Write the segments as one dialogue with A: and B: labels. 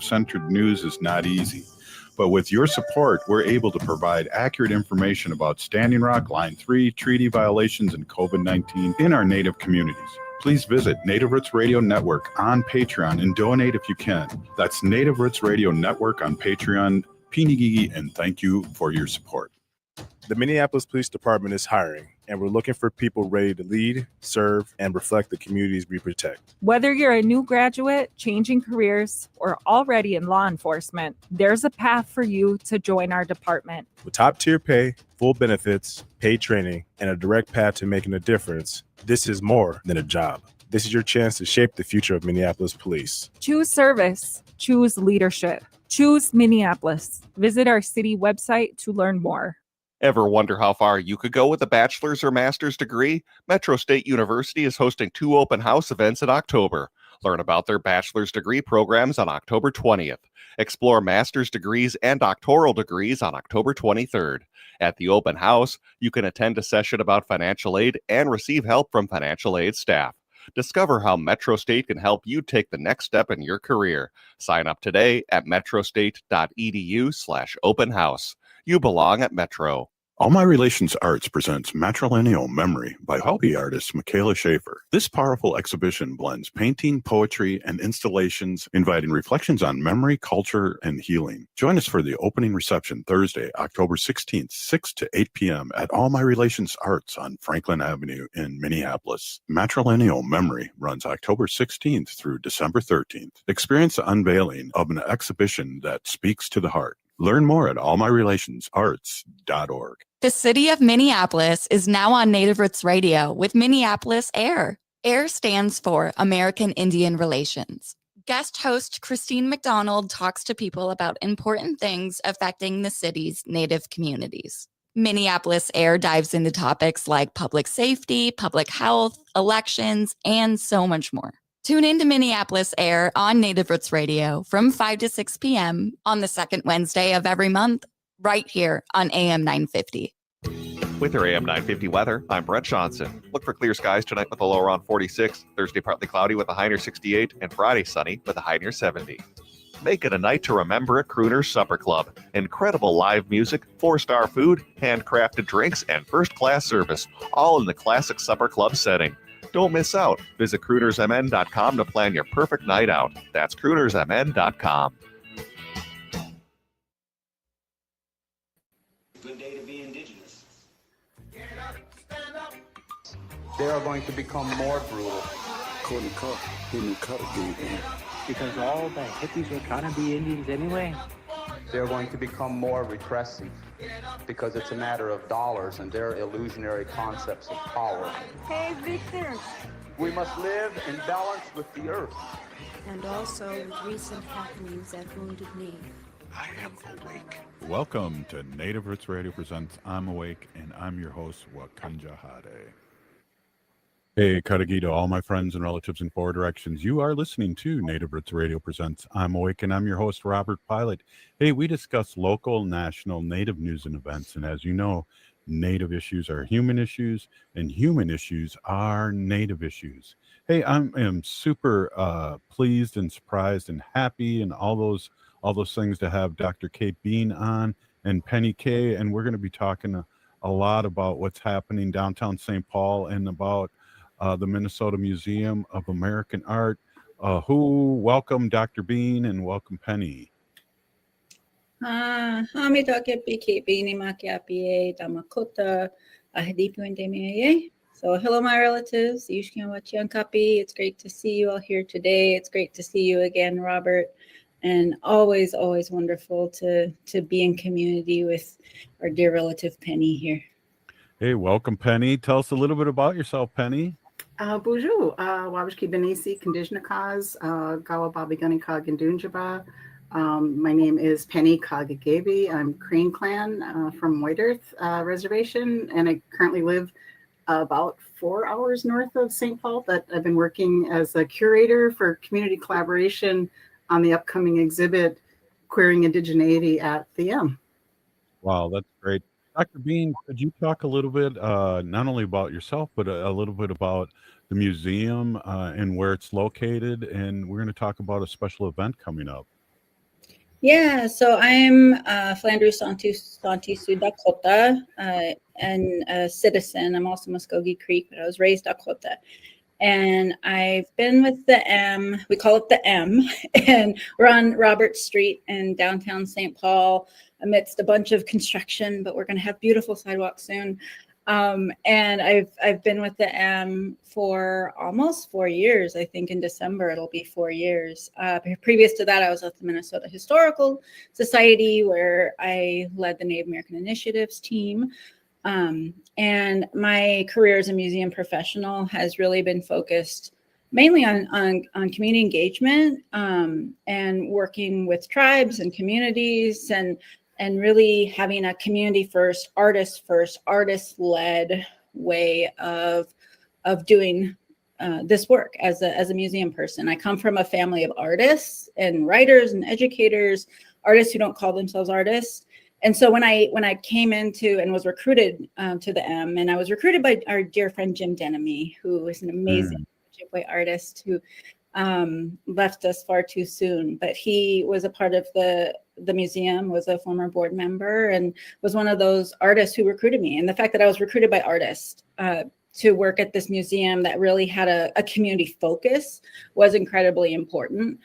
A: Centered news is not easy. But with your support, we're able to provide accurate information about Standing Rock, Line 3, treaty violations, and COVID-19 in our Native communities. Please visit Native Roots Radio Network on Patreon and donate if you can. That's Native Roots Radio Network on Patreon. Pinigigi, and thank you for your support.
B: The Minneapolis Police Department is hiring, and we're looking for people ready to lead, serve, and reflect the communities we protect.
C: Whether you're a new graduate, changing careers, or already in law enforcement, there's a path for you to join our department.
B: With top-tier pay, full benefits, paid training, and a direct path to making a difference, this is more than a job. This is your chance to shape the future of Minneapolis Police.
C: Choose service. Choose leadership. Choose Minneapolis. Visit our city website to learn more.
D: Ever wonder how far you could go with a bachelor's or master's degree? Metro State University is hosting 2 open house events in October. Learn about their bachelor's degree programs on October 20th. Explore master's degrees and doctoral degrees on October 23rd. At the open house, you can attend a session about financial aid and receive help from financial aid staff. Discover how Metro State can help you take the next step in your career. Sign up today at metrostate.edu/open house. You belong at Metro.
A: All My Relations Arts presents Matrilineal Memory by hobby artist Michaela Schaefer. This powerful exhibition blends painting, poetry, and installations, inviting reflections on memory, culture, and healing. Join us for the opening reception Thursday, October 16th, 6 to 8 p.m. at All My Relations Arts on Franklin Avenue in Minneapolis. Matrilineal Memory runs October 16th through December 13th. Experience the unveiling of an exhibition that speaks to the heart. Learn more at allmyrelationsarts.org.
E: The city of Minneapolis is now on Native Roots Radio with Minneapolis AIR. AIR stands for American Indian Relations. Guest host Christine McDonald talks to people about important things affecting the city's Native communities. Minneapolis AIR dives into topics like public safety, public health, elections, and so much more. Tune in to Minneapolis AIR on Native Roots Radio from 5 to 6 p.m. on the second Wednesday of every month, right here on AM 950.
D: With your AM 950 weather, I'm Brett Johnson. Look for clear skies tonight with a low around 46, Thursday partly cloudy with a high near 68, and Friday sunny with a high near 70. Make it a night to remember at Crooner's Supper Club. Incredible live music, 4-star food, handcrafted drinks, and first-class service, all in the classic supper club setting. Don't miss out. Visit croonersmn.com to plan your perfect night out. That's croonersmn.com.
F: Good day to be indigenous.
G: They are going to become more brutal.
H: Because all the hippies were trying to be Indians anyway.
G: They're going to become more repressive because it's a matter of dollars and their illusionary concepts of power.
I: Hey, Victor.
G: We must live in balance with the earth.
I: And also with recent happenings at Wounded Knee.
A: I am awake. Welcome to Native Roots Radio presents I'm Awake, and I'm your host, Wakanja Hade. Hey, Kagigebi to all my friends and relatives in 4 directions. You are listening to Native Roots Radio presents I'm Awake, and I'm your host, Robert Pilot. Hey, we discuss local, national, Native news and events, and as you know, Native issues are human issues, and human issues are Native issues. Hey, I am super pleased and surprised and happy and all those things to have Dr. Kate Beane on and Penny Kay, and we're going to be talking a lot about what's happening downtown St. Paul and about the Minnesota Museum of American Art. Welcome Dr. Beane and welcome Penny.
J: So hello, my relatives. It's great to see you all here today. It's great to see you again, Robert. And always wonderful to be in community with our dear relative Penny here.
A: Hey, welcome Penny. Tell us a little bit about yourself, Penny.
K: Bonjour, Wabashki Benisi, Kondishnakas, Gawa Babigani Kagandunjaba. My name is Penny Kagigebi. I'm Crane Clan from White Earth Reservation, and I currently live about 4 hours north of St. Paul, but I've been working as a curator for community collaboration on the upcoming exhibit, Queering Indigeneity at the M.
A: Wow, that's great. Dr. Beane, could you talk a little bit, not only about yourself, but a little bit about the museum and where it's located? And we're going to talk about a special event coming up.
J: Yeah, so I'm Flandreau Santee Dakota, and a citizen. I'm also Muskogee Creek, but I was raised Dakota. And I've been with the M, we call it the M, and we're on Robert Street in downtown St. Paul amidst a bunch of construction, but we're going to have beautiful sidewalks soon. And I've been with the M for almost 4 years. I think in December it'll be 4 years. Previous to that, I was at the Minnesota Historical Society, where I led the Native American Initiatives team. And my career as a museum professional has really been focused mainly on community engagement, and working with tribes and communities, and really having a community first, artist led way of doing this work as a museum person. I come from a family of artists and writers and educators, artists who don't call themselves artists. And so when I came into and was recruited to the M, and I was recruited by our dear friend Jim Denemy, who is an amazing Ojibwe artist who left us far too soon, but he was a part of the museum, was a former board member, and was one of those artists who recruited me. And the fact that I was recruited by artists to work at this museum that really had a community focus was incredibly important.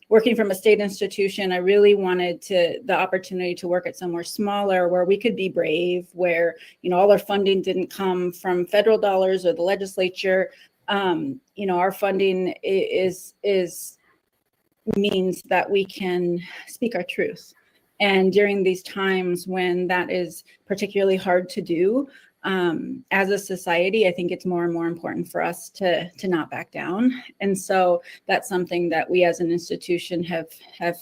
J: Working from a state institution, I really wanted the opportunity to work at somewhere smaller where we could be brave, where, all our funding didn't come from federal dollars or the legislature. Our funding means that we can speak our truth. And during these times when that is particularly hard to do, as a society, I think it's more and more important for us to not back down. And so that's something that we as an institution have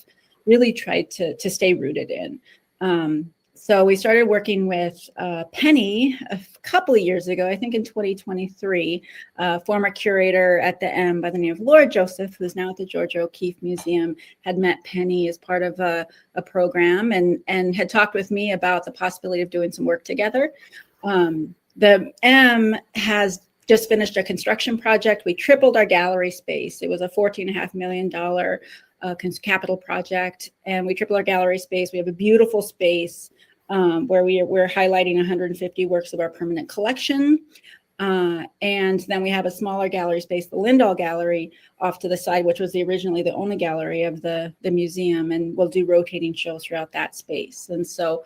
J: really tried to stay rooted in. So we started working with Penny a couple of years ago, I think in 2023, former curator at the M by the name of Laura Joseph, who's now at the Georgia O'Keeffe Museum, had met Penny as part of a program and had talked with me about the possibility of doing some work together. The M has just finished a construction project. We tripled our gallery space. It was a $14.5 million capital project, and we tripled our gallery space. We have a beautiful space where we're highlighting 150 works of our permanent collection. And then we have a smaller gallery space, the Lindahl Gallery, off to the side, which was originally the only gallery of the museum, and we'll do rotating shows throughout that space. And so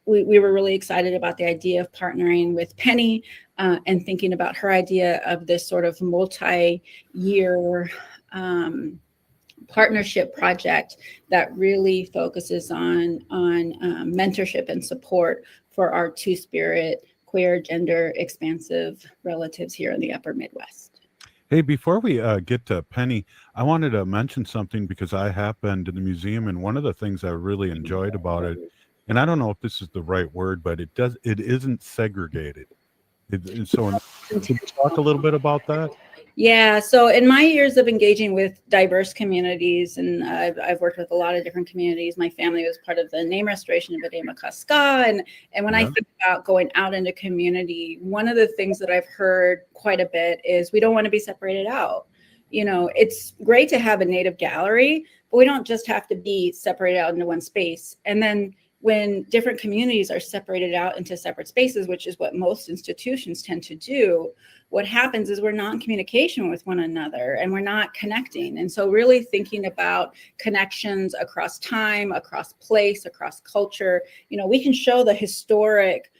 J: we were really excited about the idea of partnering with Penny and thinking about her idea of this sort of multi-year partnership project that really focuses on mentorship and support for our Two-Spirit, queer, gender expansive relatives here in the Upper Midwest.
A: Hey, before we get to Penny, I wanted to mention something because I have been to the museum, and one of the things I really enjoyed about it, and I don't know if this is the right word, but it isn't segregated. So can you talk a little bit about that?
J: Yeah, so in my years of engaging with diverse communities, and I've worked with a lot of different communities. My family was part of the name restoration of Adema-Kaska, and when I think about going out into community, one of the things that I've heard quite a bit is we don't want to be separated out. It's great to have a Native gallery, but we don't just have to be separated out into one space. And then when different communities are separated out into separate spaces, which is what most institutions tend to do, what happens is we're not in communication with one another and we're not connecting. And so really thinking about connections across time, across place, across culture, we can show the historic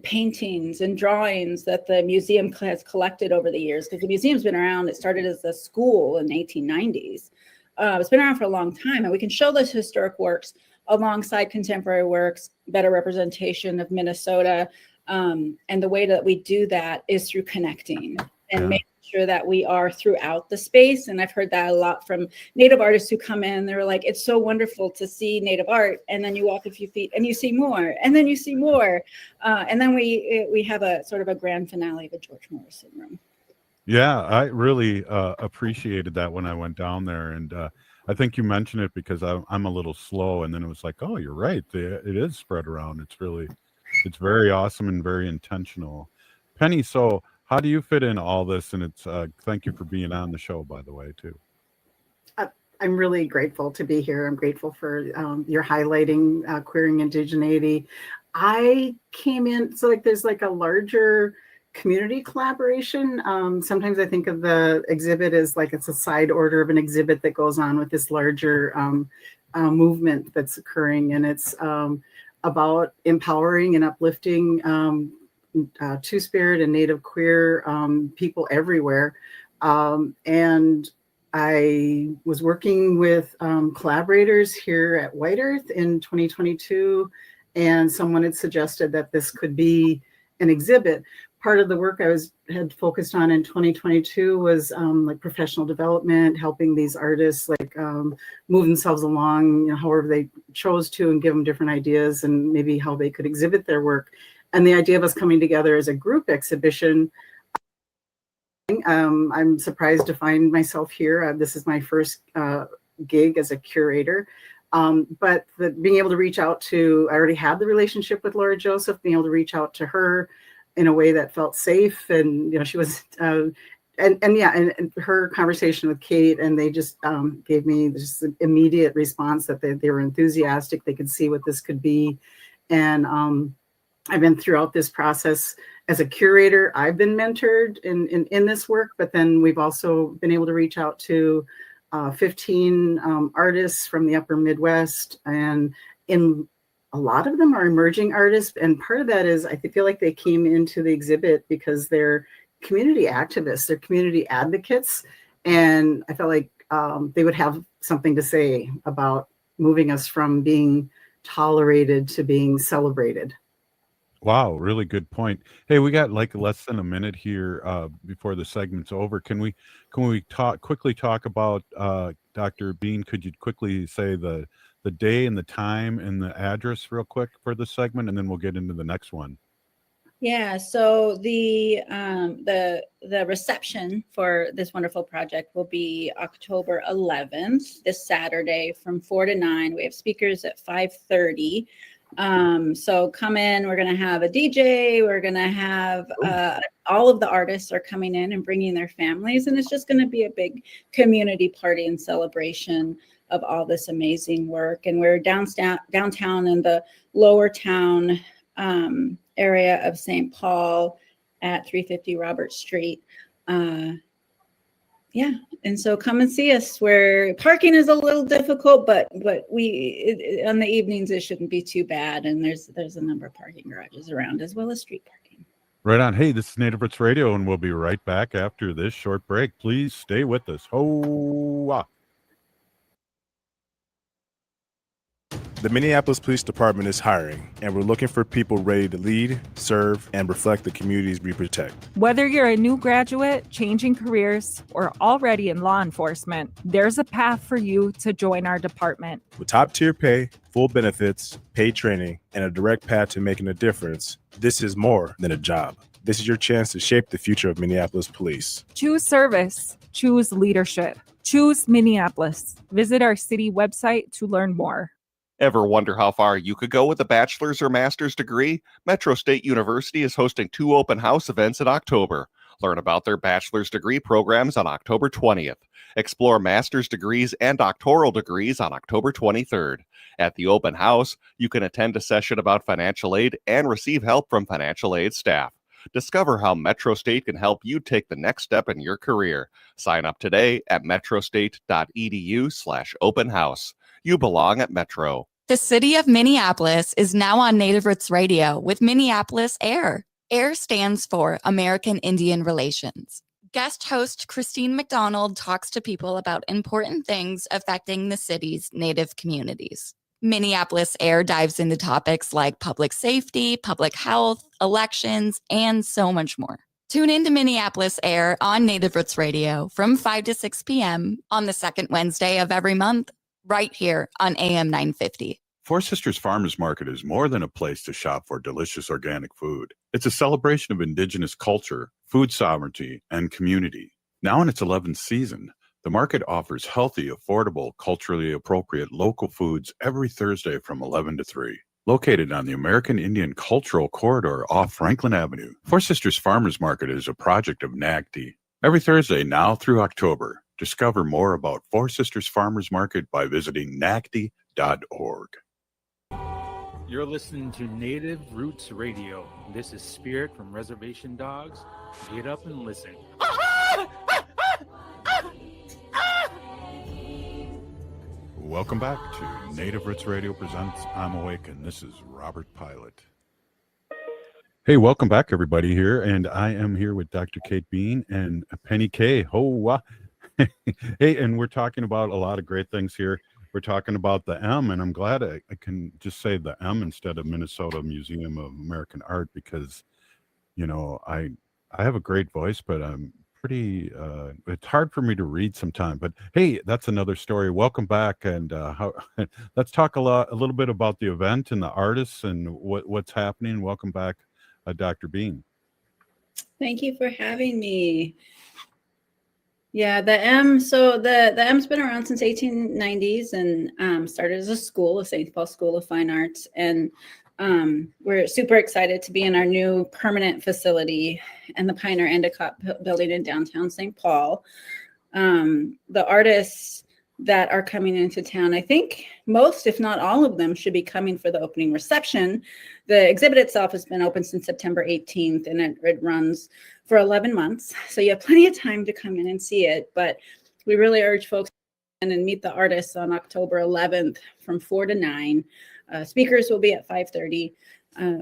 J: paintings and drawings that the museum has collected over the years, because the museum's been around. It started as a school in the 1890s. It's been around for a long time, and we can show those historic works alongside contemporary works, better representation of Minnesota. And the way that we do that is through connecting and making sure that we are throughout the space. And I've heard that a lot from Native artists who come in. They're like, it's so wonderful to see Native art. And then you walk a few feet and you see more, and then you see more. And then we have a sort of a grand finale of a George Morrison room.
A: Yeah, I really appreciated that when I went down there, and I think you mentioned it because I'm a little slow, and then it was like, oh, you're right, it is spread around. It's very awesome and very intentional. Penny, so how do you fit in all this? And it's thank you for being on the show, by the way, too.
K: I'm really grateful to be here. I'm grateful for your highlighting queering indigeneity. I came in, so like there's like a larger community collaboration. Sometimes I think of the exhibit as like it's a side order of an exhibit that goes on with this larger movement that's occurring, and it's about empowering and uplifting Two-Spirit and Native queer people everywhere. And I was working with collaborators here at White Earth in 2022, and someone had suggested that this could be an exhibit. Part of the work I had focused on in 2022 was like professional development, helping these artists like move themselves along, however they chose to, and give them different ideas and maybe how they could exhibit their work. And the idea of us coming together as a group exhibition, I'm surprised to find myself here. This is my first gig as a curator. But being able to reach out to, I already had the relationship with Laura Joseph, being able to reach out to her in a way that felt safe. And, she was, and her conversation with Kate, and they just gave me just an immediate response that they were enthusiastic. They could see what this could be. And I've been throughout this process as a curator. I've been mentored in this work, but then we've also been able to reach out to 15 artists from the upper Midwest, and a lot of them are emerging artists. And part of that is I feel like they came into the exhibit because they're community activists, they're community advocates. And I felt like they would have something to say about moving us from being tolerated to being celebrated.
A: Wow, really good point. Hey, we got like less than a minute here before the segment's over. Can we quickly talk about Dr. Beane? Could you quickly say the day and the time and the address real quick for the segment, and then we'll get into the next one.
J: Yeah, so the reception for this wonderful project will be October 11th, this Saturday from 4 to 9. We have speakers at 5:30. So come in, we're going to have a DJ, we're going to have all of the artists are coming in and bringing their families, and it's just going to be a big community party and celebration of all this amazing work. And we're downtown in the lower town area of St. Paul at 350 Robert Street. Yeah, and so come and see us. Where parking is a little difficult, but on the evenings it shouldn't be too bad. And there's a number of parking garages around, as well as street parking.
A: Right on. Hey, this is Native Roots Radio, and we'll be right back after this short break. Please stay with us. Ho-ah.
B: The Minneapolis Police Department is hiring, and we're looking for people ready to lead, serve, and reflect the communities we protect.
C: Whether you're a new graduate, changing careers, or already in law enforcement, there's a path for you to join our department.
B: With top-tier pay, full benefits, paid training, and a direct path to making a difference, this is more than a job. This is your chance to shape the future of Minneapolis police.
C: Choose service. Choose leadership. Choose Minneapolis. Visit our city website to learn more.
D: Ever wonder how far you could go with a bachelor's or master's degree? Metro State University is hosting 2 open house events in October. Learn about their bachelor's degree programs on October 20th. Explore master's degrees and doctoral degrees on October 23rd. At the open house, you can attend a session about financial aid and receive help from financial aid staff. Discover how Metro State can help you take the next step in your career. Sign up today at metrostate.edu/open house. You belong at Metro.
E: The city of Minneapolis is now on Native Roots Radio with Minneapolis AIR. AIR stands for American Indian Relations. Guest host Christine McDonald talks to people about important things affecting the city's Native communities. Minneapolis AIR dives into topics like public safety, public health, elections, and so much more. Tune in to Minneapolis AIR on Native Roots Radio from 5 to 6 p.m. on the second Wednesday of every month, right here on AM 950.
A: Four Sisters Farmers Market is more than a place to shop for delicious organic food. It's a celebration of Indigenous culture, food sovereignty, and community. Now in its 11th season, the market offers healthy, affordable, culturally appropriate local foods every Thursday from 11 to 3. Located on the American Indian Cultural Corridor off Franklin Avenue, Four Sisters Farmers Market is a project of NAGD. Every Thursday now through October, Discover more about Four Sisters Farmers Market by visiting nacdi.org.
H: You're listening to Native Roots Radio. This is Spirit from Reservation Dogs. Get up and listen.
A: Welcome back to Native Roots Radio presents I'm Awake, and this is Robert Pilot. Hey, welcome back, everybody, here, and I am here with Dr. Kate Beane and Penny K. Hey, and we're talking about a lot of great things here. We're talking about the M, and I'm glad I can just say the M instead of Minnesota Museum of American Art, because, you know, I have a great voice, but I'm pretty, it's hard for me to read sometimes. But hey, that's another story. Welcome back, and let's talk a little bit about the event and the artists and what's happening. Welcome back, Dr. Beane.
J: Thank you for having me. Yeah, the M. So the M's been around since 1890s and started as a school, the St. Paul School of Fine Arts, and we're super excited to be in our new permanent facility in the Pioneer Endicott building in downtown St. Paul. The artists that are coming into town, I think most, if not all of them, should be coming for the opening reception. The exhibit itself has been open since September 18th, and it runs for 11 months. So you have plenty of time to come in and see it. But we really urge folks to come in and meet the artists on October 11th from 4 to 9. Speakers will be at 5:30.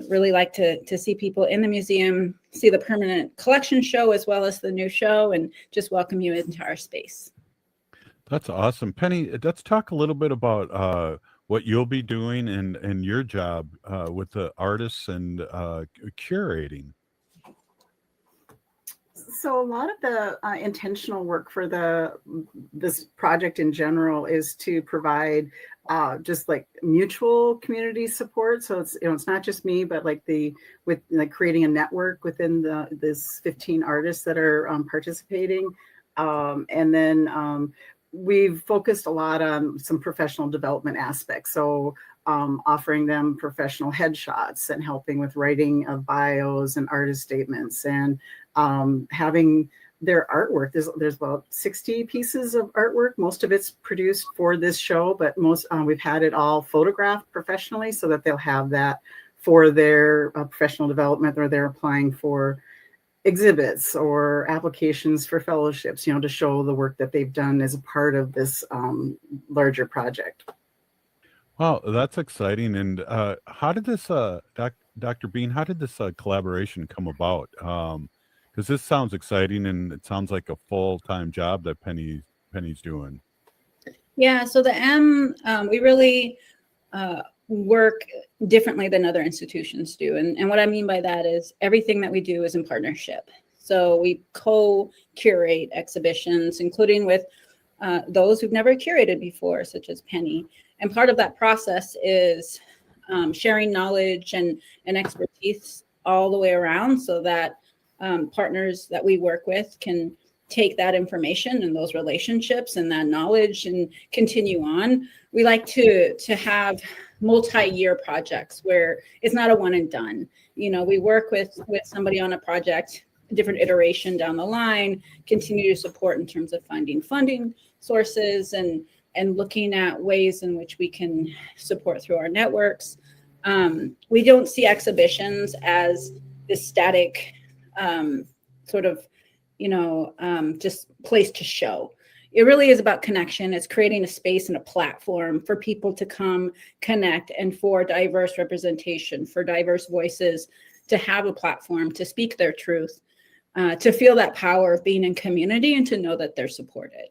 J: Really like to see people in the museum, see the permanent collection show as well as the new show, and just welcome you into our space.
A: That's awesome. Penny, let's talk a little bit about what you'll be doing and your job with the artists and curating.
K: So a lot of the intentional work for this project in general is to provide just like mutual community support. So it's not just me, but with creating a network within this 15 artists that are participating, and then we've focused a lot on some professional development aspects. So offering them professional headshots and helping with writing of bios and artist statements, and having their artwork. There's about 60 pieces of artwork. Most of it's produced for this show, but most we've had it all photographed professionally so that they'll have that for their professional development, or they're applying for exhibits or applications for fellowships, to show the work that they've done as a part of this larger project.
A: Wow, that's exciting. And how did this, Dr. Beane, how did this collaboration come about? Because this sounds exciting, and it sounds like a full-time job that Penny's doing.
J: Yeah, so the M, we really work differently than other institutions do. And what I mean by that is everything that we do is in partnership. So we co-curate exhibitions, including with those who've never curated before, such as Penny. And part of that process is sharing knowledge and expertise all the way around, so that partners that we work with can take that information and those relationships and that knowledge and continue on. We like to have multi-year projects where it's not a one and done. We work with somebody on a project, a different iteration down the line, continue to support in terms of funding sources and looking at ways in which we can support through our networks. We don't see exhibitions as this static sort of, just place to show. It really is about connection. It's creating a space and a platform for people to come connect, and for diverse representation, for diverse voices to have a platform to speak their truth, to feel that power of being in community, and to know that they're supported.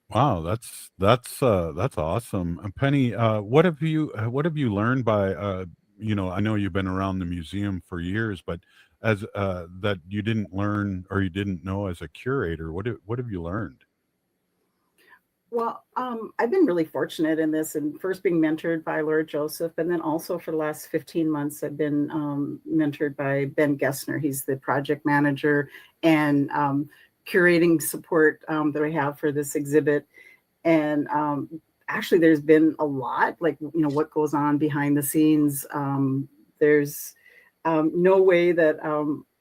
A: Wow, that's awesome. Penny, what have you learned by I know you've been around the museum for years, but as that you didn't learn or you didn't know as a curator, what have you learned?
K: Well, I've been really fortunate in this, and first being mentored by Laura Joseph, and then also for the last 15 months, I've been mentored by Ben Gessner. He's the project manager and curating support that I have for this exhibit. And actually, there's been a lot, what goes on behind the scenes. There's no way that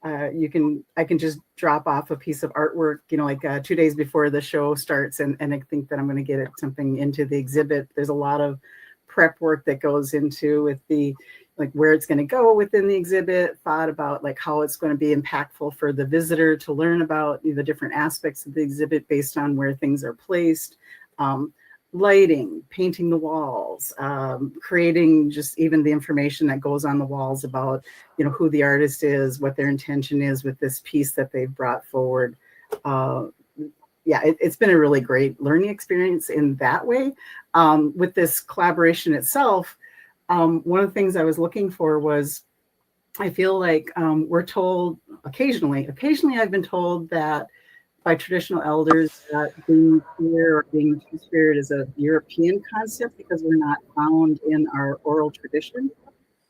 K: I can just drop off a piece of artwork, like 2 days before the show starts, and I think that I'm going to get something into the exhibit. There's a lot of prep work that goes into with the like where it's going to go within the exhibit, thought about like how it's going to be impactful for the visitor to learn about the different aspects of the exhibit based on where things are placed. Lighting, painting the walls, creating just even the information that goes on the walls about, who the artist is, what their intention is with this piece that they've brought forward. It's been a really great learning experience in that way. With this collaboration itself, one of the things I was looking for was, I feel like we're told occasionally I've been told that by traditional elders that being queer or being two-spirit is a European concept because we're not found in our oral tradition.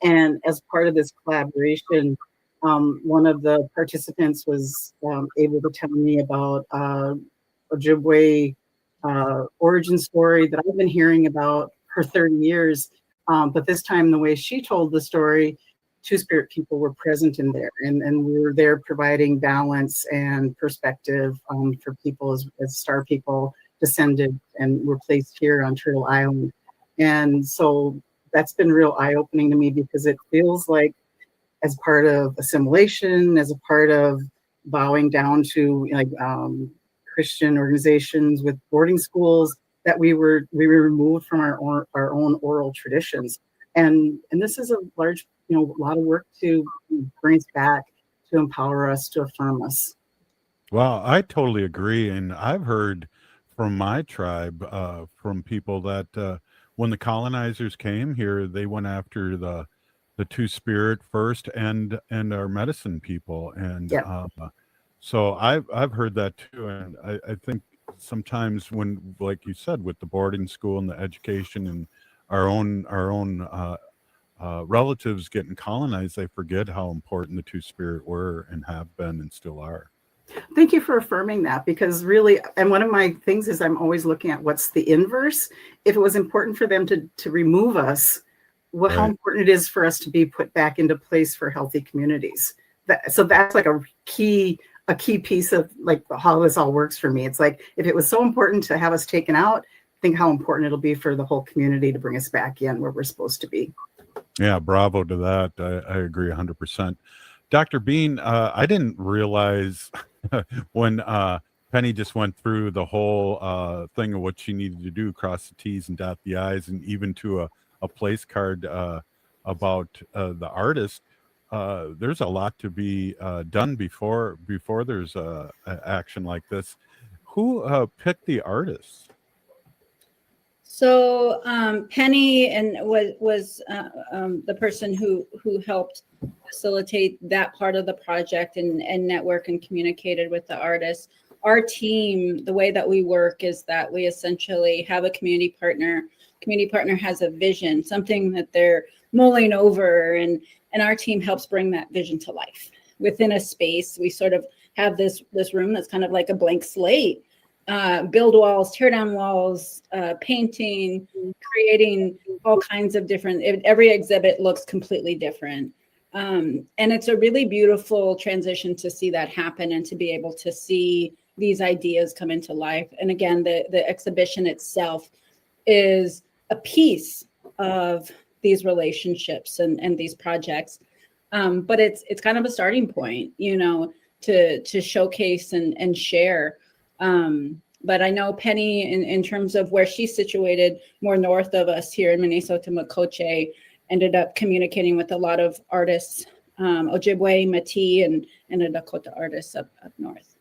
K: And as part of this collaboration, one of the participants was able to tell me about Ojibwe origin story that I've been hearing about for 30 years. But this time, the way she told the story, two-spirit people were present in there, and we were there providing balance and perspective for people as star people descended and were placed here on Turtle Island. And so that's been real eye-opening to me because it feels like as part of assimilation, as a part of bowing down to Christian organizations with boarding schools, that we were removed from our own oral traditions. And this is a large, a lot of work to bring us back, to empower us, to affirm us.
A: Well, I totally agree. And I've heard from my tribe, from people that when the colonizers came here, they went after the two-spirit first and our medicine people. And so I've heard that too. And I think sometimes when, like you said, with the boarding school and the education and our own relatives getting colonized, they forget how important the two-spirit were and have been and still are.
K: Thank you for affirming that, because really, and one of my things is I'm always looking at what's the inverse. If it was important for them to remove us, well, how important it is for us to be put back into place for healthy communities. So that's like a key piece of like how this all works for me. It's like, if it was so important to have us taken out, think how important it'll be for the whole community to bring us back in where we're supposed to be.
A: Yeah, bravo to that. I agree 100%. Dr. Beane, I didn't realize when Penny just went through the whole thing of what she needed to do, cross the T's and dot the I's, and even to a place card about the artist. There's a lot to be done before there's a action like this. Who picked the artists?
J: So Penny was the person who helped facilitate that part of the project and network and communicated with the artists. Our team, the way that we work is that we essentially have a community partner. Community partner has a vision, something that they're mulling over, and our team helps bring that vision to life within a space. We sort of have this room that's kind of like a blank slate. Build walls, tear down walls, painting, creating all kinds of different, every exhibit looks completely different. And it's a really beautiful transition to see that happen and to be able to see these ideas come into life. And again, the exhibition itself is a piece of these relationships and these projects. But it's kind of a starting point, to showcase and share. But I know Penny, in terms of where she's situated, more north of us here in Minnesota, Makoche, ended up communicating with a lot of artists, Ojibwe, Métis, and the Dakota artists up north.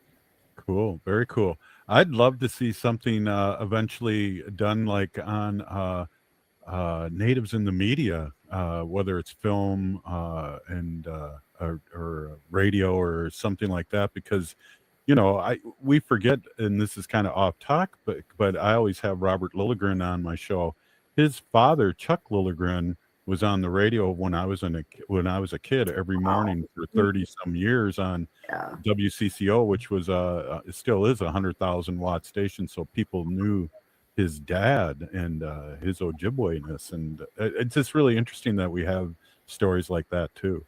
A: Cool, very cool. I'd love to see something eventually done like on natives in the media, whether it's film and or radio or something like that, because we forget, and this is kind of off topic, but I always have Robert Lilligren on my show. His father, Chuck Lilligren, was on the radio when I was a kid every morning for 30 some years on WCCO, which was it still is 100,000 watt station. So people knew his dad and his Ojibwe-ness, and it's just really interesting that we have stories like that too.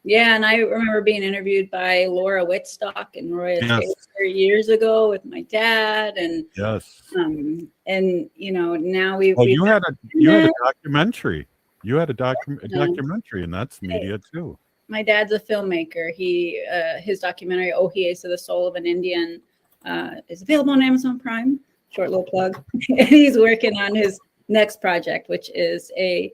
J: Yeah, and I remember being interviewed by Laura Whitstock and Roya
A: Yes.
J: Taylor years ago with my dad, and
A: Yes.
J: now we.
A: Well, you had a documentary. You had a documentary, and that's media too.
J: My dad's a filmmaker. His documentary "Ohiyesa to the Soul of an Indian" is available on Amazon Prime. Short little plug. And he's working on his next project, which is a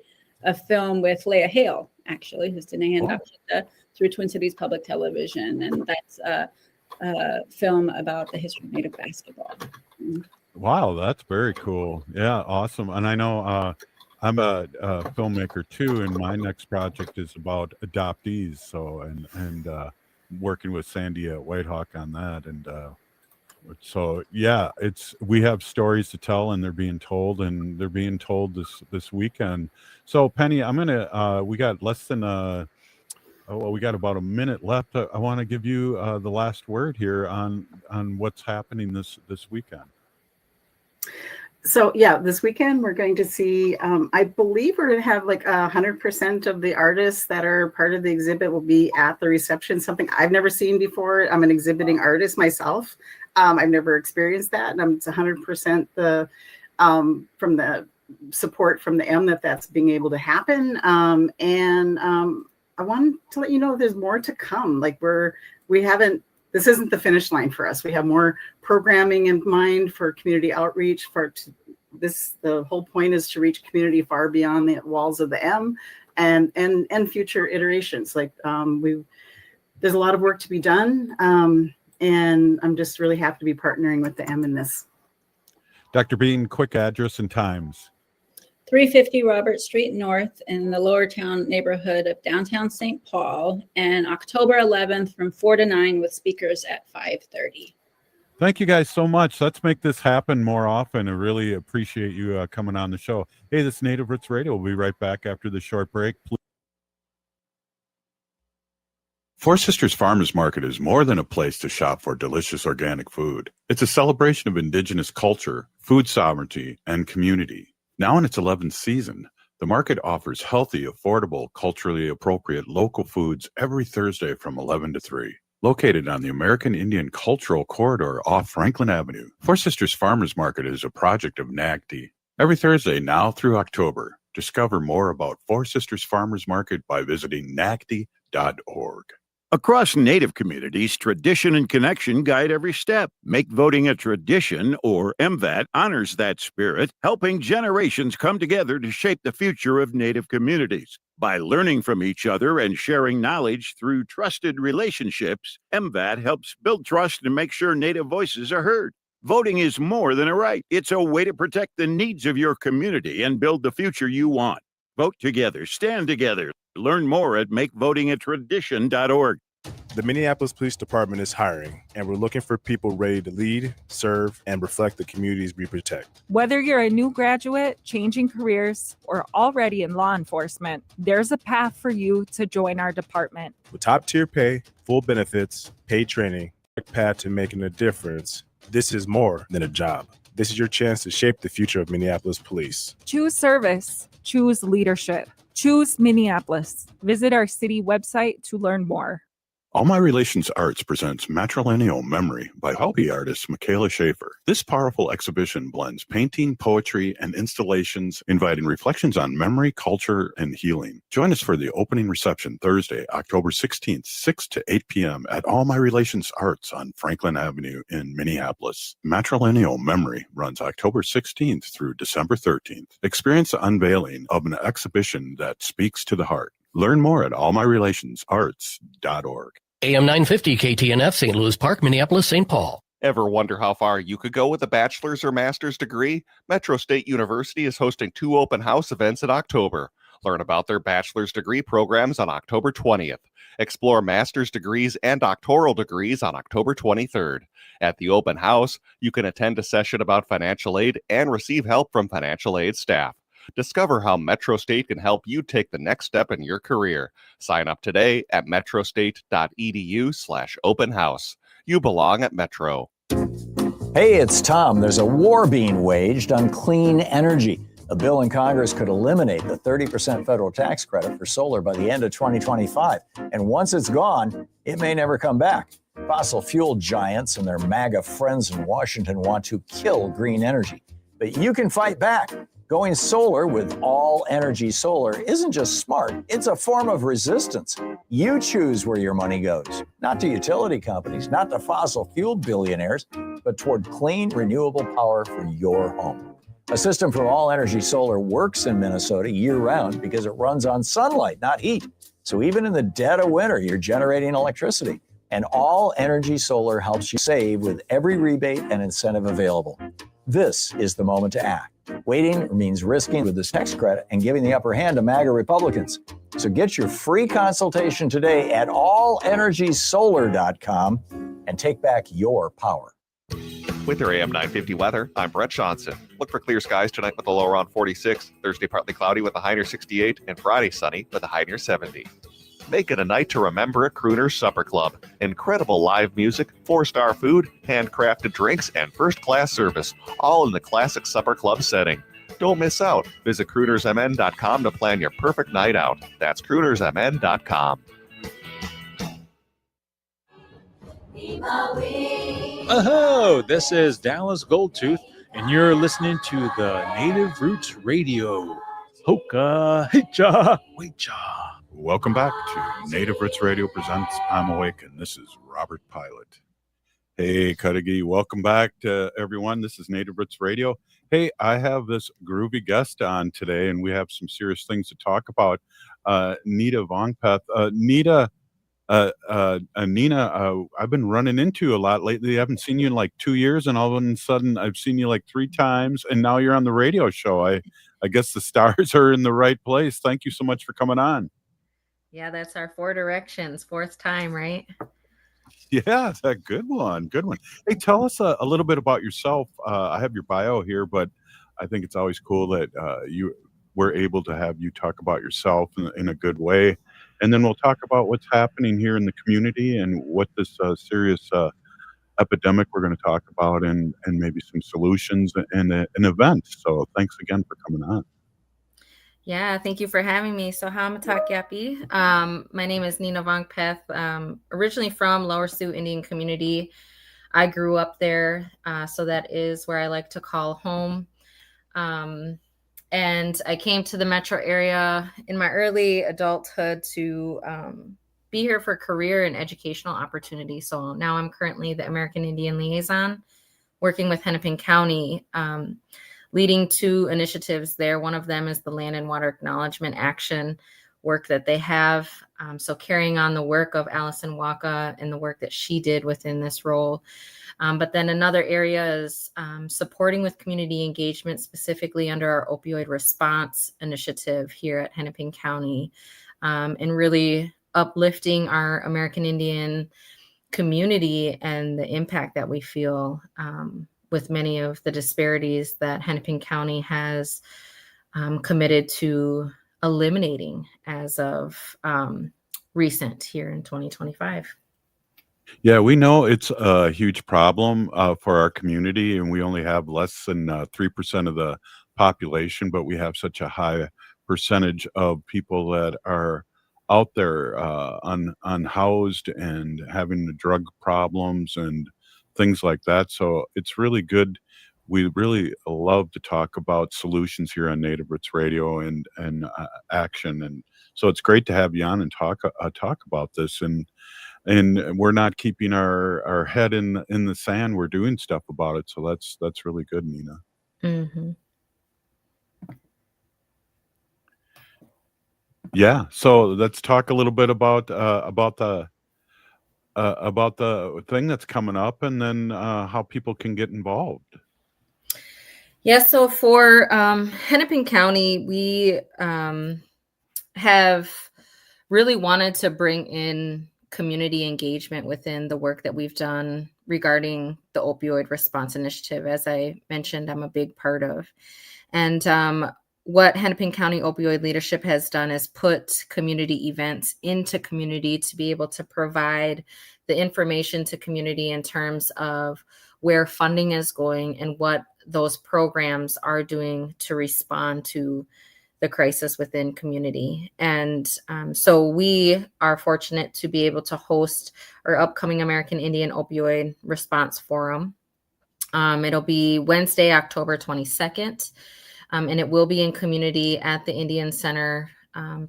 J: film with Leah Hale, actually, who's Danae and Dr. through Twin Cities Public Television, and that's a film about the history of Native basketball.
A: Wow, that's very cool. Yeah, awesome. And I know I'm a filmmaker too, and my next project is about adoptees. So and working with Sandy at Whitehawk on that, and so yeah, we have stories to tell, and they're being told this weekend. So Penny, I'm gonna we got less than we got about a minute left. I want to give you the last word here on what's happening this weekend.
K: So yeah, this weekend we're going to see, I believe we're going to have like 100% of the artists that are part of the exhibit will be at the reception, something I've never seen before. I'm an exhibiting artist myself. I've never experienced that. And it's 100% from the support from the M that's being able to happen. I wanted to let you know there's more to come. Like this isn't the finish line for us. We have more programming in mind for community outreach. The whole point is to reach community far beyond the walls of the M, and future iterations. Like there's a lot of work to be done, and I'm just really happy to be partnering with the M in this.
A: Dr. Beane, quick address and times.
J: 350 Robert Street North in the Lower Town neighborhood of downtown St. Paul, and October 11th from 4 to 9 with speakers at 5:30.
A: Thank you guys so much. Let's make this happen more often. I really appreciate you coming on the show. Hey, this is Native Roots Radio. We'll be right back after the short break. Four Sisters Farmers Market is more than a place to shop for delicious organic food. It's a celebration of Indigenous culture, food sovereignty, and community. Now in its 11th season, the market offers healthy, affordable, culturally appropriate local foods every Thursday from 11 to 3. Located on the American Indian Cultural Corridor off Franklin Avenue, Four Sisters Farmers Market is a project of NAGD. Every Thursday now through October, discover more about Four Sisters Farmers Market by visiting nagd.org.
L: Across Native communities, tradition and connection guide every step. Make voting a tradition, or MVAT honors that spirit, helping generations come together to shape the future of Native communities. By learning from each other and sharing knowledge through trusted relationships, MVAT helps build trust and make sure Native voices are heard. Voting is more than a right. It's a way to protect the needs of your community and build the future you want. Vote together. Stand together. Learn more at makevotingatradition.org.
B: The Minneapolis Police Department is hiring, and we're looking for people ready to lead, serve, and reflect the communities we protect.
C: Whether you're a new graduate, changing careers, or already in law enforcement, there's a path for you to join our department.
B: With top-tier pay, full benefits, paid training, a path to making a difference, this is more than a job. This is your chance to shape the future of Minneapolis Police.
C: Choose service. Choose leadership. Choose Minneapolis. Visit our city website to learn more.
A: All My Relations Arts presents Matrilineal Memory by Hopi artist Michaela Schaefer. This powerful exhibition blends painting, poetry, and installations, inviting reflections on memory, culture, and healing. Join us for the opening reception Thursday, October 16th, 6 to 8 p.m. at All My Relations Arts on Franklin Avenue in Minneapolis. Matrilineal Memory runs October 16th through December 13th. Experience the unveiling of an exhibition that speaks to the heart. Learn more at allmyrelationsarts.org.
M: AM 950 KTNF, St. Louis Park, Minneapolis, St. Paul.
D: Ever wonder how far you could go with a bachelor's or master's degree? Metro State University is hosting 2 open house events in October. Learn about their bachelor's degree programs on October 20th. Explore master's degrees and doctoral degrees on October 23rd. At the open house, you can attend a session about financial aid and receive help from financial aid staff. Discover how Metro State can help you take the next step in your career. Sign up today at metrostate.edu/open house. You belong at Metro.
N: Hey, it's Tom. There's a war being waged on clean energy. A bill in Congress could eliminate the 30% federal tax credit for solar by the end of 2025. And once it's gone, it may never come back. Fossil fuel giants and their MAGA friends in Washington want to kill green energy. But you can fight back. Going solar with all energy solar isn't just smart, it's a form of resistance. You choose where your money goes, not to utility companies, not to fossil fuel billionaires, but toward clean, renewable power for your home. A system from all energy solar works in Minnesota year-round because it runs on sunlight, not heat. So even in the dead of winter, you're generating electricity. And all energy solar helps you save with every rebate and incentive available. This is the moment to act. Waiting means risking with this tax credit and giving the upper hand to MAGA Republicans. So get your free consultation today at allenergysolar.com and take back your power.
D: With your AM 950 weather, I'm Brett Johnson. Look for clear skies tonight with a low around 46, Thursday partly cloudy with a high near 68, and Friday sunny with a high near 70. Make it a night to remember at Crooner's Supper Club. Incredible live music, 4-star food, handcrafted drinks, and first-class service, all in the classic supper club setting. Don't miss out. Visit croonersmn.com to plan your perfect night out. That's croonersmn.com.
H: Oh, this is Dallas Goldtooth, and you're listening to the Native Roots Radio. Hoka, hicha, wecha.
A: Welcome back to Native Roots Radio presents I'm Awake, and this is Robert Pilot. Hey, Kagigebi, welcome back to everyone. This is Native Roots Radio. Hey, I have this groovy guest on today, and we have some serious things to talk about. Nina Vongpheth. Nina, I've been running into a lot lately. I haven't seen you in like 2 years, and all of a sudden I've seen you like 3 times, and now you're on the radio show. I guess the stars are in the right place. Thank you so much for coming on.
O: Yeah, that's our 4 directions, 4th time, right?
A: Yeah, it's a good one. Good one. Hey, tell us a little bit about yourself. I have your bio here, but I think it's always cool that you were able to have you talk about yourself in a good way. And then we'll talk about what's happening here in the community and what this serious epidemic we're going to talk about, and maybe some solutions and an event. So thanks again for coming on.
O: Yeah, thank you for having me. So Hamatakiapi. My name is Nina Vongpheth, originally from Lower Sioux Indian community. I grew up there, so that is where I like to call home. And I came to the metro area in my early adulthood to be here for career and educational opportunities. So now I'm currently the American Indian Liaison, working with Hennepin County, leading 2 initiatives there. One of them is the Land and Water Acknowledgement Action work that they have. So carrying on the work of Allison Waka and the work that she did within this role. But then another area is supporting with community engagement, specifically under our opioid response initiative here at Hennepin County, and really uplifting our American Indian community and the impact that we feel with many of the disparities that Hennepin County has committed to eliminating as of recent here in 2025.
A: Yeah, we know it's a huge problem for our community, and we only have less than 3% of the population, but we have such a high percentage of people that are out there unhoused and having the drug problems and things like that. So it's really good. We really love to talk about solutions here on Native Roots Radio and action, and so it's great to have you on and talk about this. And we're not keeping our head in the sand. We're doing stuff about it. So that's really good, Nina.
O: Mm-hmm.
A: Yeah. So let's talk a little bit about the thing that's coming up, and then how people can get involved.
O: Yeah. So for Hennepin County, we have really wanted to bring in community engagement within the work that we've done regarding the opioid response initiative. As I mentioned, I'm a big part of. And what Hennepin County Opioid Leadership has done is put community events into community to be able to provide the information to community in terms of where funding is going and what those programs are doing to respond to the crisis within community. And so we are fortunate to be able to host our upcoming American Indian Opioid Response Forum. It'll be Wednesday, October 22nd, and it will be in community at the Indian Center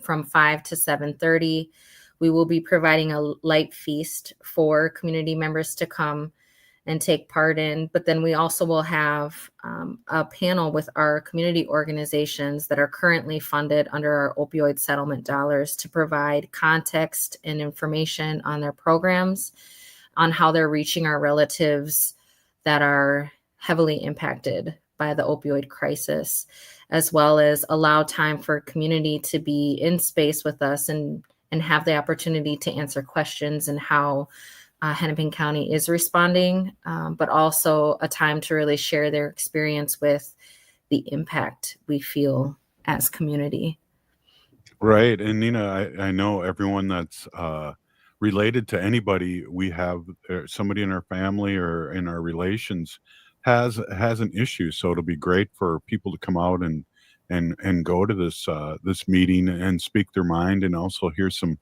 O: from 5 to 7:30. We will be providing a light feast for community members to come and take part in. But then we also will have a panel with our community organizations that are currently funded under our opioid settlement dollars to provide context and information on their programs, on how they're reaching our relatives that are heavily impacted by the opioid crisis, as well as allow time for community to be in space with us and have the opportunity to answer questions and how Hennepin County is responding, but also a time to really share their experience with the impact we feel as community.
A: Right. And Nina, I know everyone that's related to anybody we have, somebody in our family or in our relations has an issue. So it'll be great for people to come out and go to this meeting and speak their mind, and also hear some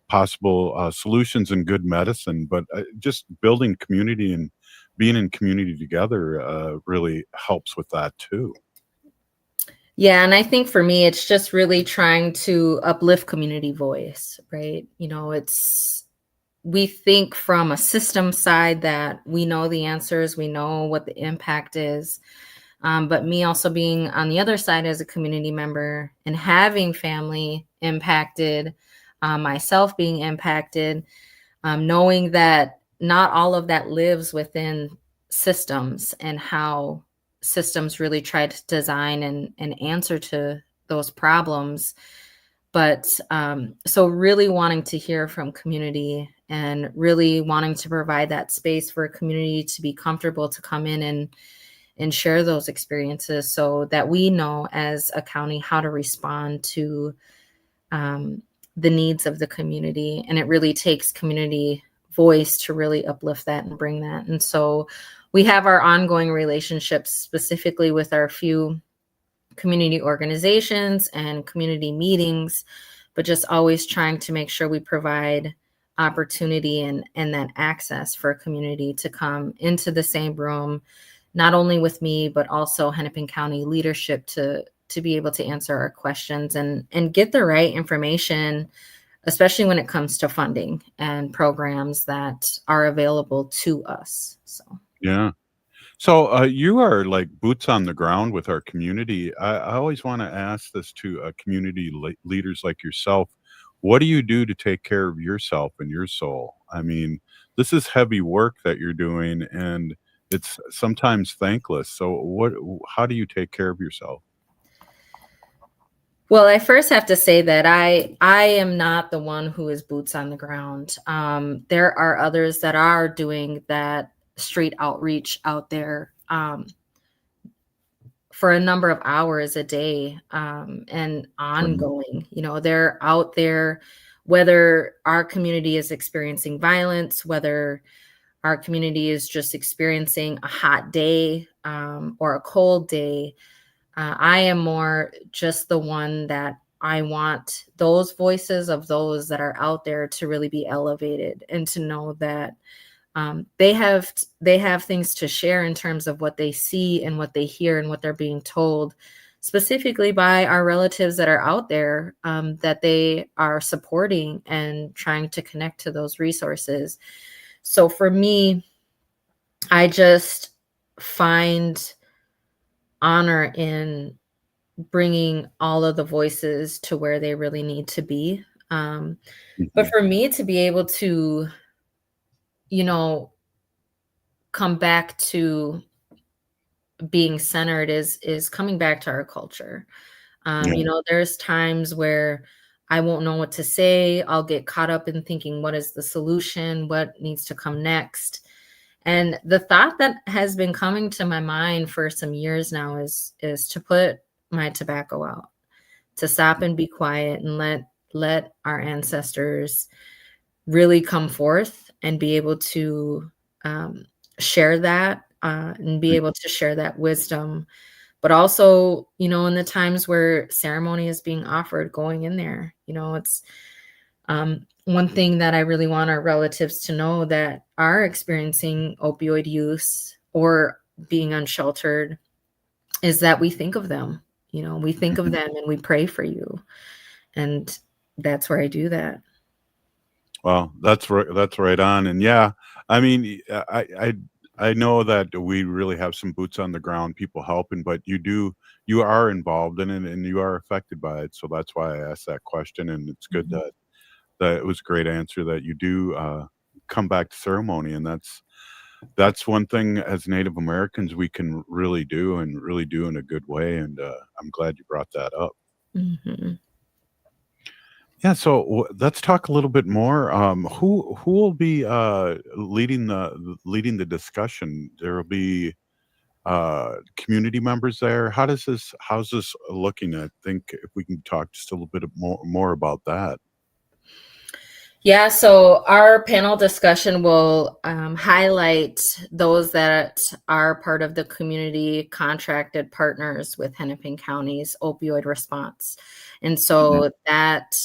A: possible solutions and good medicine. But just building community and being in community together really helps with that too.
O: Yeah, and I think for me, it's just really trying to uplift community voice, right? You know, we think from a system side that we know the answers, we know what the impact is. But me also being on the other side as a community member and having family impacted, myself being impacted, knowing that not all of that lives within systems and how systems really try to design and answer to those problems. But so really wanting to hear from community and really wanting to provide that space for a community to be comfortable to come in and share those experiences so that we know as a county how to respond to the needs of the community. And it really takes community voice to really uplift that and bring that. And so we have our ongoing relationships specifically with our few community organizations and community meetings, but just always trying to make sure we provide opportunity and that access for a community to come into the same room, not only with me, but also Hennepin County leadership to be able to answer our questions and get the right information, especially when it comes to funding and programs that are available to us. So,
A: Yeah. So you are like boots on the ground with our community. I always want to ask this to community leaders like yourself. What do you do to take care of yourself and your soul? I mean, this is heavy work that you're doing, and it's sometimes thankless. So how do you take care of yourself?
O: well, I first have to say that I am not the one who is boots on the ground. There are others that are doing that street outreach out there for a number of hours a day and ongoing. You know, they're out there, whether our community is experiencing violence, whether our community is just experiencing a hot day or a cold day. I am more just the one that I want those voices of those that are out there to really be elevated and to know that they have things to share in terms of what they see and what they hear and what they're being told, specifically by our relatives that are out there that they are supporting and trying to connect to those resources. So for me, I just find honor in bringing all of the voices to where they really need to be. But for me to be able to, you know, come back to being centered is coming back to our culture. You know, there's times where I won't know what to say. I'll get caught up in thinking, what is the solution? What needs to come next? And the thought that has been coming to my mind for some years now is to put my tobacco out, to stop and be quiet and let our ancestors really come forth and be able to share that and be able to share that wisdom. But also, in the times where ceremony is being offered, going in there, it's one thing that I really want our relatives to know that are experiencing opioid use or being unsheltered is that we think of them. We think of them and we pray for you. And that's where I do that.
A: Well, that's right. That's right on. And yeah, I mean, I know that we really have some boots on the ground, people helping, but you are involved in it and you are affected by it. So that's why I asked that question. And it's good that it was a great answer that you do come back to ceremony. And that's one thing as Native Americans we can really do and really do in a good way. And I'm glad you brought that up.
O: Mm-hmm.
A: Yeah, so let's talk a little bit more. Who will be leading the discussion? There will be community members there. How's this looking? I think if we can talk just a little bit more about that.
O: Yeah, so our panel discussion will highlight those that are part of the community contracted partners with Hennepin County's opioid response. And so that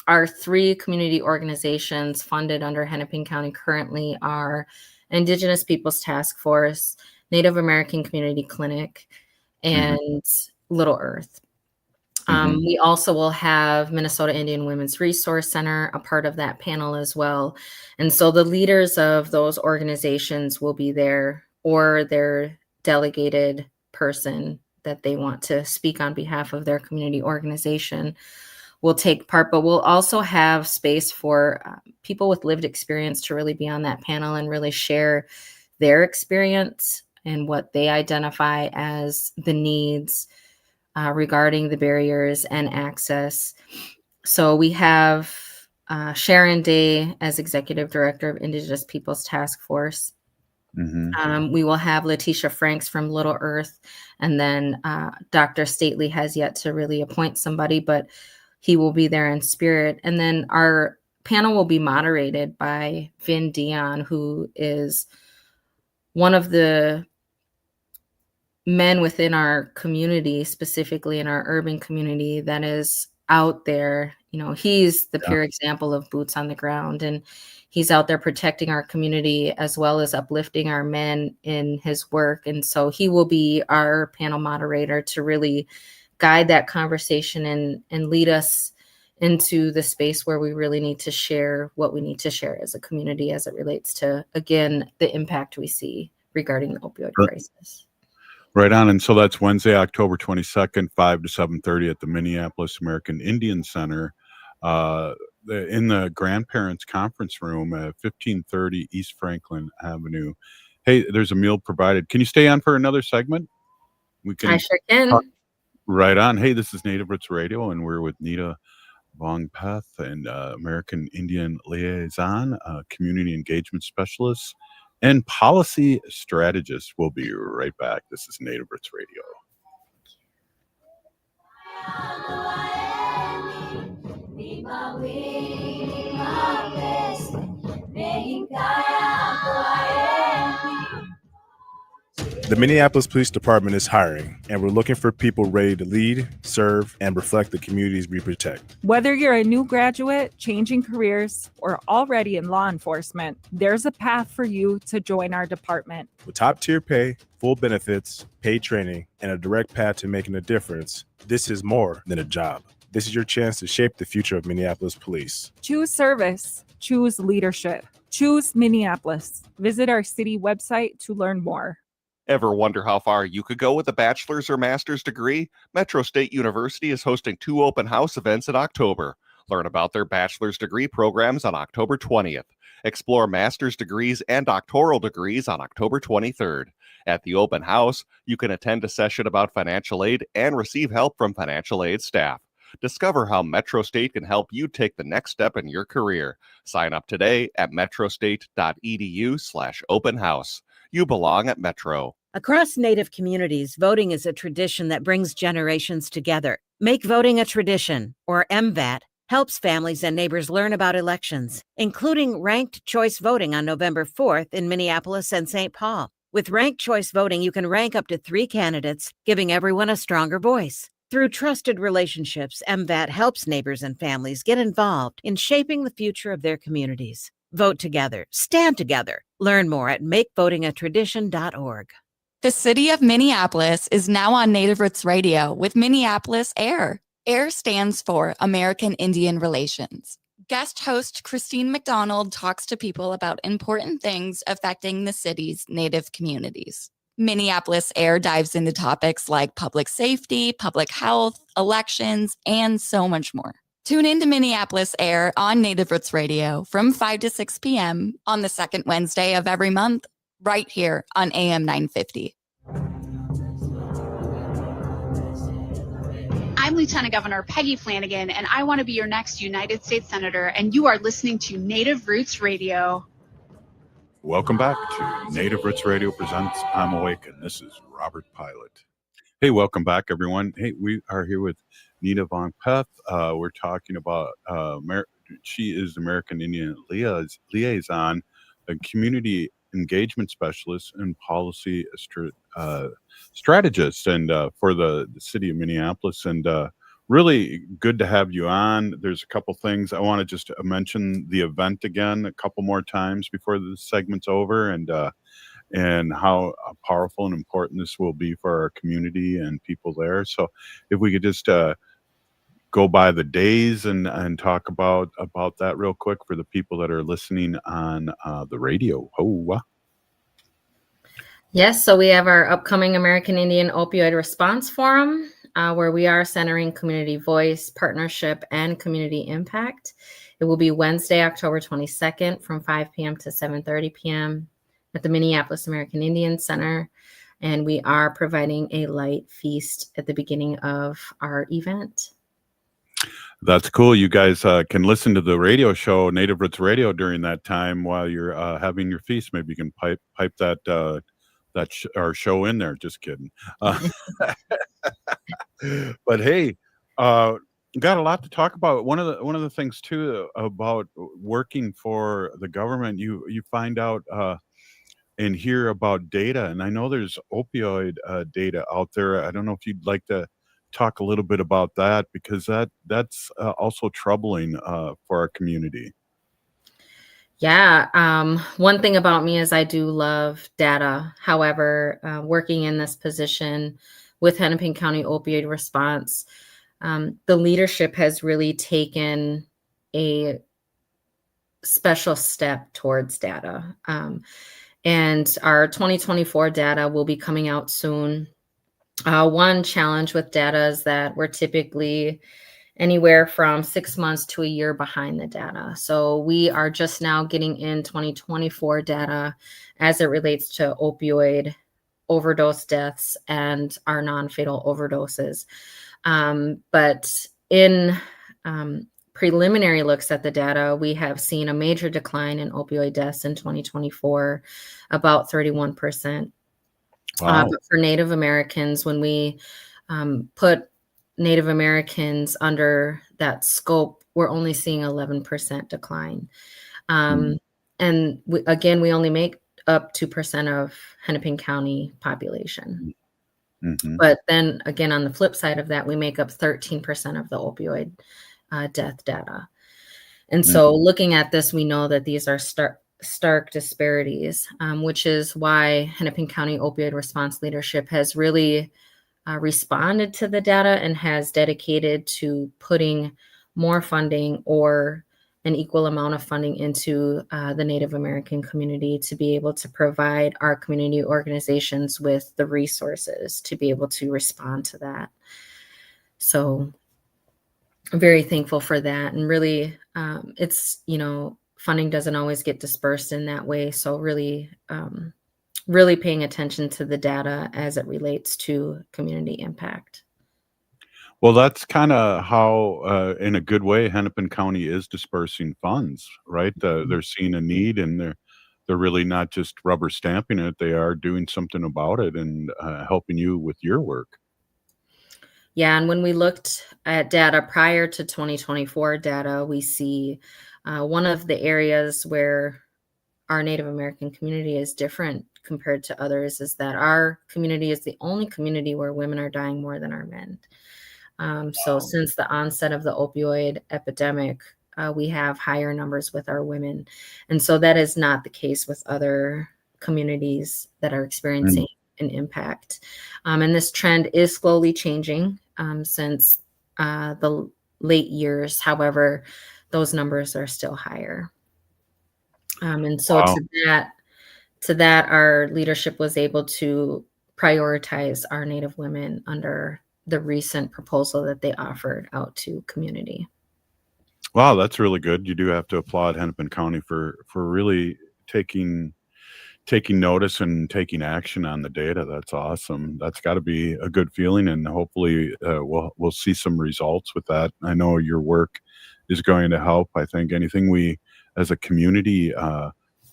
O: our 3 community organizations funded under Hennepin County currently are Indigenous Peoples Task Force, Native American Community Clinic, and Little Earth. We also will have Minnesota Indian Women's Resource Center a part of that panel as well. And so the leaders of those organizations will be there, or their delegated person that they want to speak on behalf of their community organization will take part. But we'll also have space for people with lived experience to really be on that panel and really share their experience and what they identify as the needs regarding the barriers and access. So we have Sharon Day as Executive Director of Indigenous Peoples Task Force. We will have Letitia Franks from Little Earth, and then Dr. Stately has yet to really appoint somebody, but he will be there in spirit. And then our panel will be moderated by Vin Dion, who is one of the men within our community, specifically in our urban community, that is out there. He's the pure example of boots on the ground, and he's out there protecting our community as well as uplifting our men in his work. And so he will be our panel moderator to really guide that conversation and lead us into the space where we really need to share what we need to share as a community as it relates to, again, the impact we see regarding the opioid crisis.
A: Right on. And so that's Wednesday, October 22nd, 5 to 7:30 at the Minneapolis American Indian Center in the Grandparents Conference Room at 1530 East Franklin Avenue. Hey, there's a meal provided. Can you stay on for another segment?
O: I sure can.
A: Right on. Hey, this is Native Roots Radio, and we're with Nita Vongpheth, and American Indian Liaison, Community Engagement Specialist, and Policy Strategist. We'll be right back. This is Native Roots Radio.
B: The Minneapolis Police Department is hiring, and we're looking for people ready to lead, serve, and reflect the communities we protect.
C: Whether you're a new graduate, changing careers, or already in law enforcement, there's a path for you to join our department.
B: With top-tier pay, full benefits, paid training, and a direct path to making a difference, this is more than a job. This is your chance to shape the future of Minneapolis police.
C: Choose service. Choose leadership. Choose Minneapolis. Visit our city website to learn more.
D: Ever wonder how far you could go with a bachelor's or master's degree? Metro State University is hosting 2 open house events in October. Learn about their bachelor's degree programs on October 20th. Explore master's degrees and doctoral degrees on October 23rd. At the open house, you can attend a session about financial aid and receive help from financial aid staff. Discover how Metro State can help you take the next step in your career. Sign up today at metrostate.edu/open house. You belong at Metro.
P: Across Native communities, voting is a tradition that brings generations together. Make voting a tradition, or MVAT, helps families and neighbors learn about elections, including ranked choice voting on November 4th in Minneapolis and St. Paul. With ranked choice voting, you can rank up to 3 candidates, giving everyone a stronger voice. Through trusted relationships, MVAT helps neighbors and families get involved in shaping the future of their communities. Vote together. Stand together. Learn more at makevotingatradition.org.
E: The city of Minneapolis is now on Native Roots Radio with Minneapolis AIR. AIR stands for American Indian Relations. Guest host Christine McDonald talks to people about important things affecting the city's Native communities. Minneapolis AIR dives into topics like public safety, public health, elections, and so much more. Tune in to Minneapolis AIR on Native Roots Radio from 5 to 6 p.m. on the second Wednesday of every month, right here on AM 950.
Q: I'm Lieutenant Governor Peggy Flanagan, and I want to be your next United States Senator, and you are listening to Native Roots Radio.
A: Welcome back to Native Roots Radio presents I'm Awake, and this is Robert Pilot. Hey, welcome back, everyone. Hey, we are here with Nina Vongpheth. We're talking about, she is American Indian Liaison, a community engagement specialist and policy strategist and for the city of Minneapolis. And really good to have you on. There's a couple things I want to just mention the event again a couple more times before the segment's over, and how powerful and important this will be for our community and people there. So if we could just go by the days and talk about that real quick for the people that are listening on the radio.
O: Yes, so we have our upcoming American Indian Opioid Response Forum, where we are centering community voice, partnership, and community impact. It will be Wednesday, October 22nd from 5 p.m. to 7:30 p.m. at the Minneapolis American Indian Center. And we are providing a light feast at the beginning of our event.
A: That's cool. You guys can listen to the radio show, Native Roots Radio, during that time while you're having your feast. Maybe you can pipe that our show in there. Just kidding. But hey, got a lot to talk about. One of the things too about working for the government, you find out and hear about data. And I know there's opioid data out there. I don't know if you'd like to talk a little bit about that, because that's also troubling for our community.
O: Yeah. One thing about me is I do love data. However, working in this position with Hennepin County Opioid Response, the leadership has really taken a special step towards data. And our 2024 data will be coming out soon. One challenge with data is that we're typically anywhere from 6 months to a year behind the data. So we are just now getting in 2024 data as it relates to opioid overdose deaths and our non-fatal overdoses. But in preliminary looks at the data, we have seen a major decline in opioid deaths in 2024, about 31%.
A: Wow.
O: But for Native Americans, when we put Native Americans under that scope, we're only seeing 11% decline. And we only make up 2% of Hennepin County population.
A: Mm-hmm.
O: But then again, on the flip side of that, we make up 13% of the opioid death data. And so looking at this, we know that these are stark disparities, which is why Hennepin County Opioid Response Leadership has really responded to the data and has dedicated to putting more funding or an equal amount of funding into the Native American community to be able to provide our community organizations with the resources to be able to respond to that. So I'm very thankful for that. And really, it's, funding doesn't always get dispersed in that way. So really, really paying attention to the data as it relates to community impact.
A: Well, that's kind of how, in a good way, Hennepin County is dispersing funds, right? They're seeing a need, and they're really not just rubber stamping it. They are doing something about it and helping you with your work.
O: Yeah, and when we looked at data prior to 2024 data, we see one of the areas where our Native American community is different compared to others is that our community is the only community where women are dying more than our men. So since the onset of the opioid epidemic, we have higher numbers with our women. And so that is not the case with other communities that are experiencing an impact. And this trend is slowly changing since the late years. However, those numbers are still higher. And so to that, our leadership was able to prioritize our Native women under the recent proposal that they offered out to community.
A: Wow, that's really good. You do have to applaud Hennepin County for really taking notice and taking action on the data. That's awesome. That's got to be a good feeling, and hopefully we'll see some results with that. I know your work is going to help. I think anything we as a community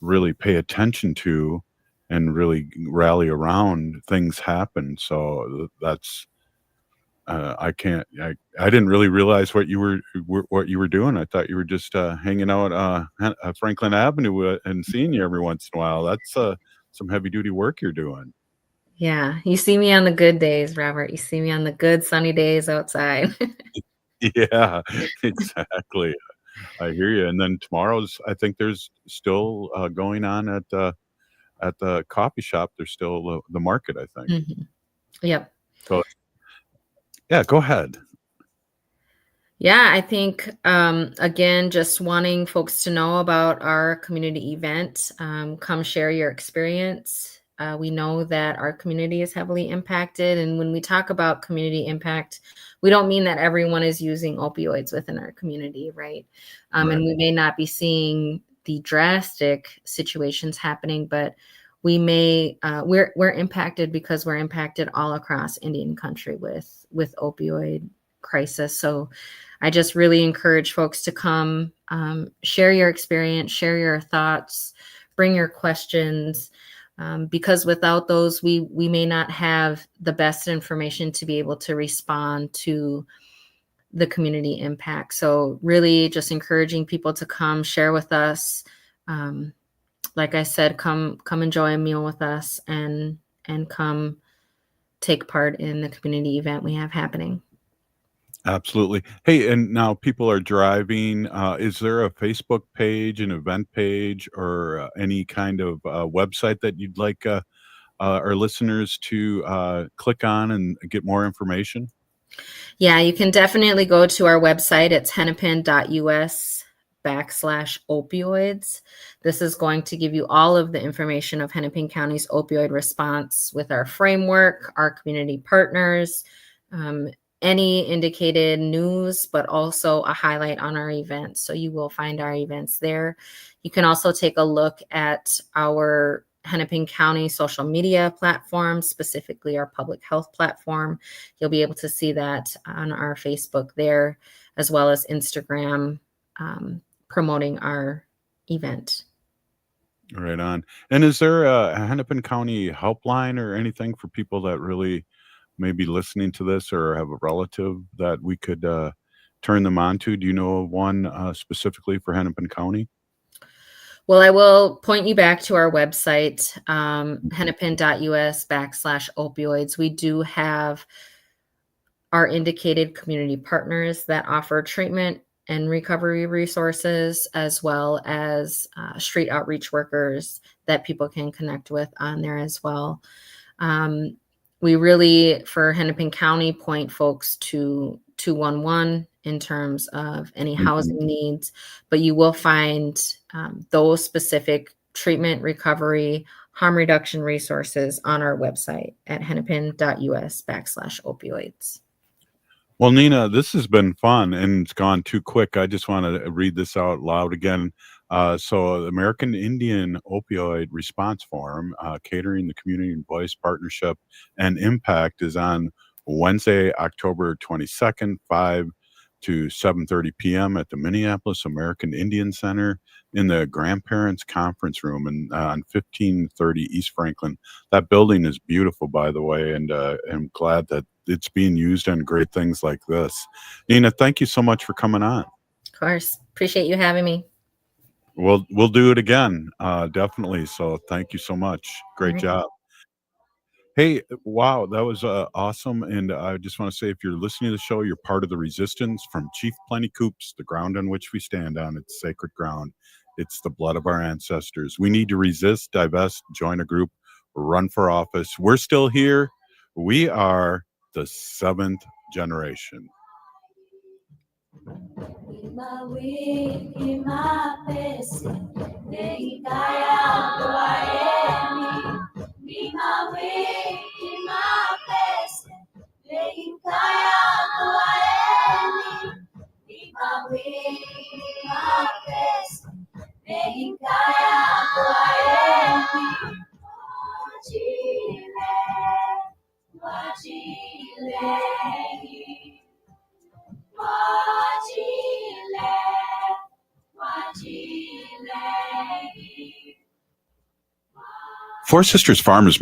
A: really pay attention to and really rally around, things happen. So that's I didn't really realize what you were doing. I thought you were just hanging out Franklin Avenue and seeing you every once in a while. That's some heavy duty work you're doing.
O: Yeah, you see me on the good days, Robert. You see me on the good sunny days outside.
A: Yeah, exactly. I hear you. And then tomorrow's, I think there's still going on at the coffee shop. There's still the market, I think.
O: Mm-hmm. Yep.
A: So, yeah, go ahead.
O: Yeah, I think, again, just wanting folks to know about our community event. Come share your experience. We know that our community is heavily impacted. And when we talk about community impact, we don't mean that everyone is using opioids within our community, right? And we may not be seeing the drastic situations happening, but we may, we're impacted because we're impacted all across Indian country with opioid crisis. So I just really encourage folks to come, share your experience, share your thoughts, bring your questions, because without those, we may not have the best information to be able to respond to the community impact. So really just encouraging people to come share with us. Like I said, come enjoy a meal with us and come take part in the community event we have happening.
A: Absolutely. Hey, and now people are driving. Is there a Facebook page, an event page, or any kind of website that you'd like our listeners to click on and get more information?
O: Yeah, you can definitely go to our website. It's hennepin.us/opioids. This is going to give you all of the information of Hennepin County's opioid response with our framework, our community partners, any indicated news, but also a highlight on our events. So you will find our events there. You can also take a look at our Hennepin County social media platform, specifically our public health platform. You'll be able to see that on our Facebook there, as well as Instagram, promoting our event.
A: Right on. And is there a Hennepin County helpline or anything for people that really may be listening to this or have a relative that we could turn them on to? Do you know of one specifically for Hennepin County?
O: Well, I will point you back to our website, hennepin.us/opioids. We do have our indicated community partners that offer treatment and recovery resources, as well as street outreach workers that people can connect with on there as well. We really, for Hennepin County, point folks to 211 in terms of any housing needs, but you will find those specific treatment, recovery, harm reduction resources on our website at hennepin.us/opioids.
A: Well, Nina, this has been fun and it's gone too quick. I just want to read this out loud again. So the American Indian Opioid Response Forum, Catering the Community and Voice Partnership and Impact, is on Wednesday, October 22nd, 5 to 7:30 p.m. at the Minneapolis American Indian Center in the Grandparents Conference Room and on 1530 East Franklin. That building is beautiful, by the way, and I'm glad that it's being used on great things like this. Nina, thank you so much for coming on.
O: Of course. Appreciate you having me.
A: We'll do it again, definitely. So thank you so much. Great
O: Alrighty.
A: job. Hey, wow, that was awesome. And I just want to say, if you're listening to the show, you're part of the resistance from Chief Plenty Coops, the ground on which we stand on. It's sacred ground. It's the blood of our ancestors. We need to resist, divest, join a group, run for office. We're still here. We are the seventh generation. Four Sisters Farm is